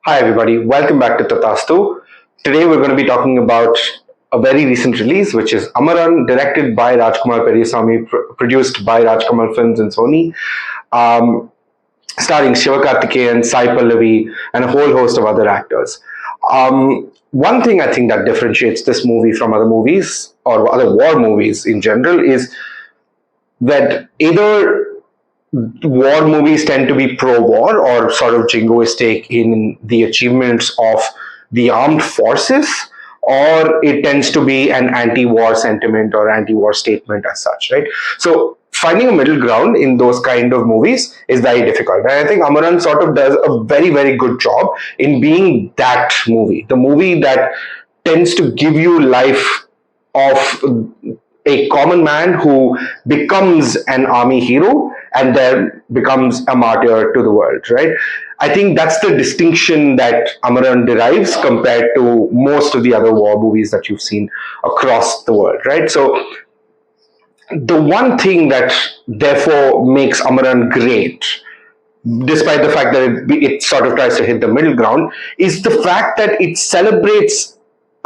Hi everybody, welcome back to Tathaastu. Today we're going to be talking about a very recent release, which is Amaran, directed by Rajkumar Periyasamy, produced by Rajkumar Films and Sony, um, starring Sivakarthikeyan, Sai Pallavi, and a whole host of other actors. One thing I think that differentiates this movie from other movies or other war movies in general is that either war movies tend to be pro-war or sort of jingoistic in the achievements of the armed forces, or it tends to be an anti-war sentiment or anti-war statement as such, right? So finding a middle ground in those kind of movies is very difficult. And I think Amaran sort of does a very, very good job in being that movie, the movie that tends to give you life of a common man who becomes an army hero and then becomes a martyr to the world, right? I think that's the distinction that Amaran derives compared to most of the other war movies that you've seen across the world, right? So the one thing that therefore makes Amaran great, despite the fact that it sort of tries to hit the middle ground, is the fact that it celebrates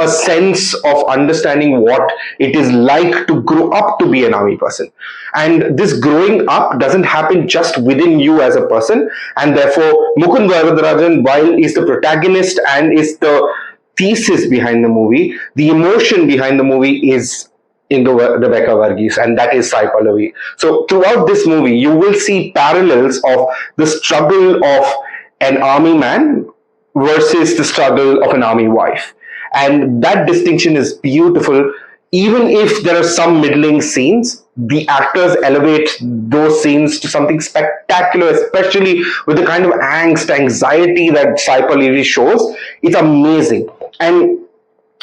a sense of understanding what it is like to grow up to be an army person. And this growing up doesn't happen just within you as a person. And therefore, Mukund Varadarajan, while is the protagonist and is the thesis behind the movie, the emotion behind the movie is in the Rebecca Varghese, and that is Sai Pallavi. So throughout this movie, you will see parallels of the struggle of an army man versus the struggle of an army wife. And that distinction is beautiful. Even if there are some middling scenes, the actors elevate those scenes to something spectacular, especially with the kind of angst, anxiety that Sai Pallavi shows. It's amazing. And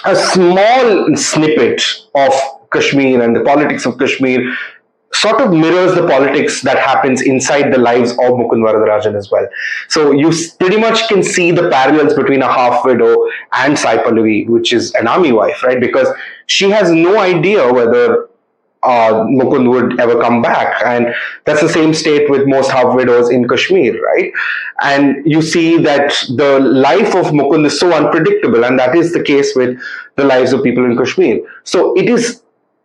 a small snippet of Kashmir and the politics of Kashmir sort of mirrors the politics that happens inside the lives of Mukund Varadarajan as well. So you pretty much can see the parallels between a half widow and Sai Pallavi, which is an army wife, right? Because she has no idea whether Mukund would ever come back. And that's the same state with most half widows in Kashmir, right? And you see that the life of Mukund is so unpredictable, and that is the case with the lives of people in Kashmir. So it is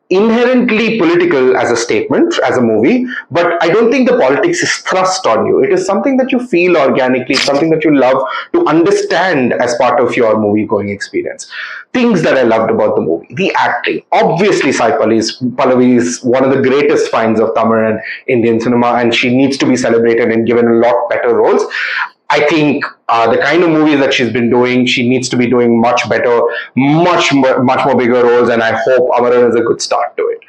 inherently political as a statement, as a movie, but I don't think the politics is thrust on you. It is something that you feel organically, something that you love to understand as part of your movie going experience. Things that I loved about the movie: the acting. Obviously, Sai Pallavi is one of the greatest finds of Tamil and Indian cinema, and she needs to be celebrated and given a lot better roles. I think the kind of movies that she's been doing, she needs to be doing much better, much more bigger roles, and I hope Amaran is a good start to it.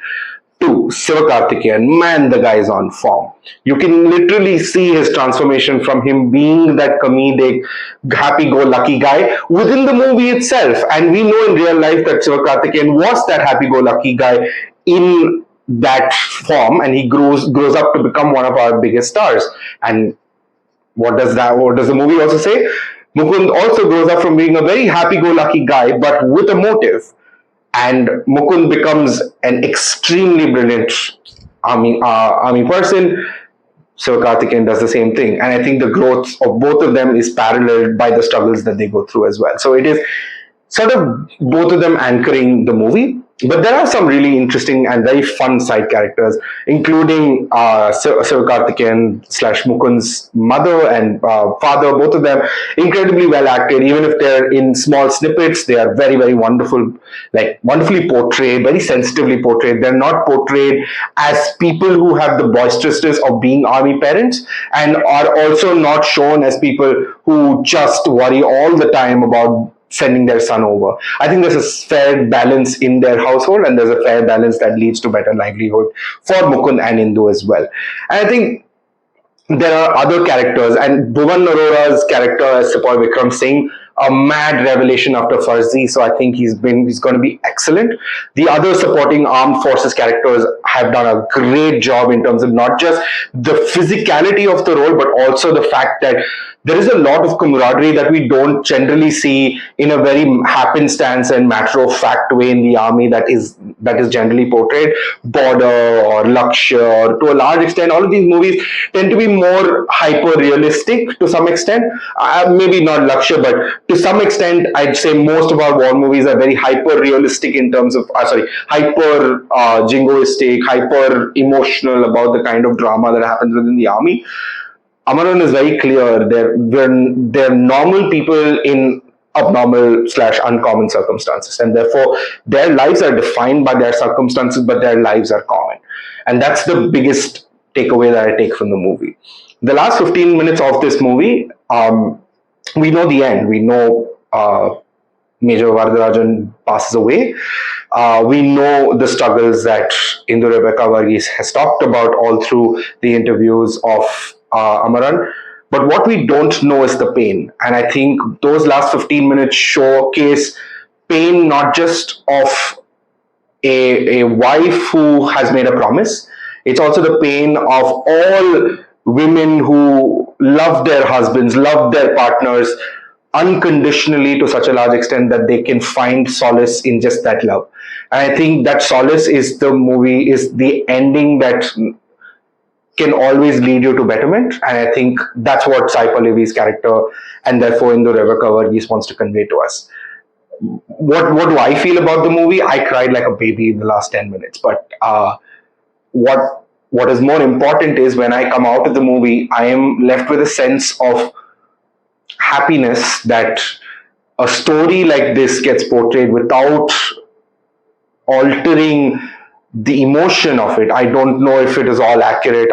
Two, Sivakarthikeyan, man, the guy is on form. You can literally see his transformation from him being that comedic, happy-go-lucky guy within the movie itself. And we know in real life that Sivakarthikeyan was that happy-go-lucky guy in that form, and he grows up to become one of our biggest stars. And what does the movie also say? Mukund also grows up from being a very happy-go-lucky guy, but with a motive. And Mukund becomes an extremely brilliant army person. So Karthikeyan does the same thing. And I think the growth of both of them is paralleled by the struggles that they go through as well. So it is sort of both of them anchoring the movie. But there are some really interesting and very fun side characters, including Sivakarthikeyan slash Mukund's mother and father. Both of them incredibly well acted. Even if they're in small snippets, they are very, very wonderful, like wonderfully portrayed, very sensitively portrayed. They're not portrayed as people who have the boisterousness of being army parents, and are also not shown as people who just worry all the time about sending their son over. I think there's a fair balance in their household, and there's a fair balance that leads to better livelihood for Mukund and Indu as well. And I think there are other characters, and Bhuvan Arora's character as Sepoy Vikram Singh, a mad revelation after Farzi, so I think he's going to be excellent. The other supporting armed forces characters have done a great job in terms of not just the physicality of the role, but also the fact that there is a lot of camaraderie that we don't generally see in a very happenstance and matter of fact way in the army that is generally portrayed. Border or Lakshya, or to a large extent, all of these movies tend to be more hyper realistic to some extent. Maybe not Lakshya, but to some extent, I'd say most of our war movies are very hyper realistic in terms of, hyper jingoistic, hyper emotional about the kind of drama that happens within the army. Amaran is very clear. They're normal people in abnormal slash uncommon circumstances, and therefore their lives are defined by their circumstances, but their lives are common, and that's the biggest takeaway that I take from the movie. The last 15 minutes of this movie, we know the end. We know Major Varadarajan passes away. We know the struggles that Indu Rebecca Varghese has talked about all through the interviews of Amaran. But what we don't know is the pain. And I think those last 15 minutes showcase pain not just of a wife who has made a promise, it's also the pain of all women who love their husbands, love their partners unconditionally to such a large extent that they can find solace in just that love. And I think that solace is the ending that can always lead you to betterment. And I think that's what Sai Pallavi's character and therefore Indu Rebecca Varghese wants to convey to us. What do I feel about the movie? I cried like a baby in the last 10 minutes. But what is more important is when I come out of the movie, I am left with a sense of happiness that a story like this gets portrayed without altering the emotion of it. I don't know if it is all accurate.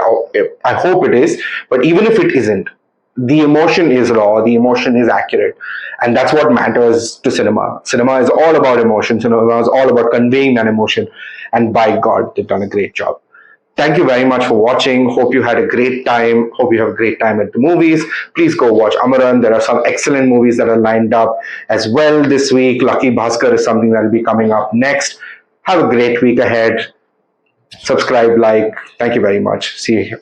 I hope it is. But even if it isn't, the emotion is raw, the emotion is accurate. And that's what matters to cinema. Cinema is all about emotion. Cinema is all about conveying that emotion. And by God, they've done a great job. Thank you very much for watching. Hope you had a great time. Hope you have a great time at the movies. Please go watch Amaran. There are some excellent movies that are lined up as well this week. Lucky Bhaskar is something that will be coming up next. Have a great week ahead. Subscribe, like. Thank you very much. See you here.